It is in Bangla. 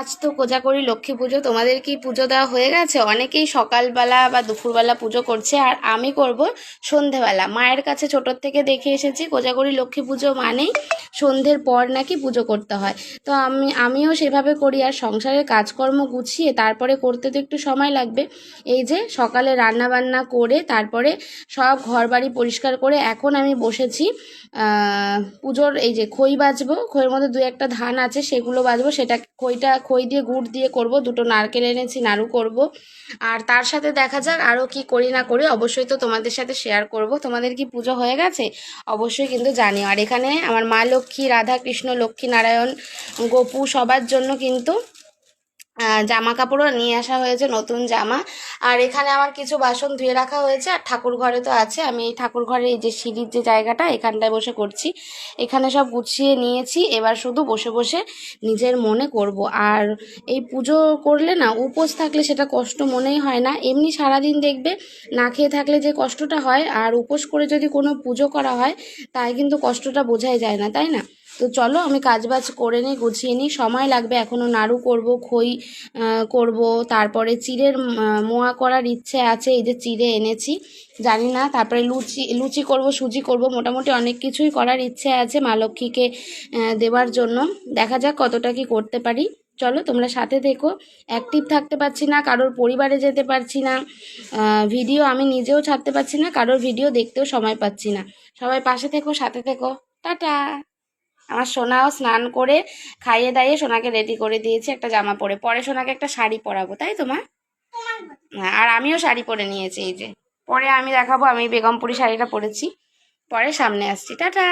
আজ তো কোজাগরী লক্ষ্মী পুজো। তোমাদের কি পুজো দেওয়া হয়ে গেছে? অনেকেই সকালবেলা বা দুপুরবেলা পুজো করছে, আর আমি করব সন্ধেবেলা। মায়ের কাছে ছোটোর থেকে দেখে এসেছি কোজাগরী লক্ষ্মী পুজো মানেই সন্ধ্যের পর নাকি পুজো করতে হয়। তো আমিও সেভাবে করি, আর সংসারের কাজকর্ম গুছিয়ে তারপরে করতে তো একটু সময় লাগবে। এই যে সকালে রান্না বান্না করে তারপরে সব ঘর বাড়ি পরিষ্কার করে এখন আমি বসেছি পুজোর এই যে খই বাজবো। খইয়ের মধ্যে দু একটা ধান আছে, সেগুলো বাজবো। সেটা খই দিয়ে গুড় দিয়ে করব, দুটো নারকেল এনেছি, নাড়ু করব। আর তার সাথে দেখা যাক আরও কি করি না করি, অবশ্যই তো তোমাদের সাথে শেয়ার করব। তোমাদের কি পুজো হয়ে গেছে অবশ্যই কিন্তু জানিও। আর এখানে আমার মা লক্ষ্মী, রাধা কৃষ্ণ, লক্ষ্মী নারায়ণ, গোপু সবার জন্য কিন্তু জামা কাপড়ও নিয়ে আসা হয়েছে, নতুন জামা। আর এখানে আমার কিছু বাসন ধুয়ে রাখা হয়েছে, আর ঠাকুর ঘরে তো আছে। আমি এই ঠাকুর ঘরে এই যে সিঁড়ির যে জায়গাটা, এখানটায় বসে করছি। এখানে সব গুছিয়ে নিয়েছি, এবার শুধু বসে বসে নিজের মনে করব। আর এই পুজো করলে না, উপোস থাকলে সেটা কষ্ট মনেই হয় না। এমনি সারাদিন দেখবে না খেয়ে থাকলে যে কষ্টটা হয়, আর উপোস করে যদি কোনো পুজো করা হয় তাই কিন্তু কষ্টটা বোঝাই যায় না, তাই না? তো চলো আমি কাজবাজ করে নিই, গুছিয়ে নিই। সময় লাগবে, এখনও নাড়ু করব, খই করব, তারপরে চিড়ের মোয়া করার ইচ্ছে আছে। এই যে চিড়ে এনেছি, জানি না। তারপরে লুচি করব, সুজি করব, মোটামুটি অনেক কিছুই করার ইচ্ছে আছে মা লক্ষ্মীকে দেওয়ার জন্য। দেখা যাক কতটা কি করতে পারি। চলো তোমরা সাথে থেকো। অ্যাক্টিভ থাকতে পারছি না, কারোর পরিবারে যেতে পারছি না, ভিডিও আমি নিজেও ছাড়তে পারছি না, কারোর ভিডিও দেখতেও সময় পাচ্ছি না। সবাই পাশে থেকো, সাথে থেকো। টাটা। আমার সোনাও স্নান করে খাইয়ে দাইয়ে সোনাকে রেডি করে দিয়েছি একটা জামা পরে। পরে সোনাকে একটা শাড়ি পরাবো, তাই তো মা? হ্যাঁ, আর আমিও শাড়ি পরে নিয়েছি। এই যে পরে আমি দেখাবো, আমি বেগমপুরি শাড়িটা পরেছি। পরে সামনে আসছি। টাটা।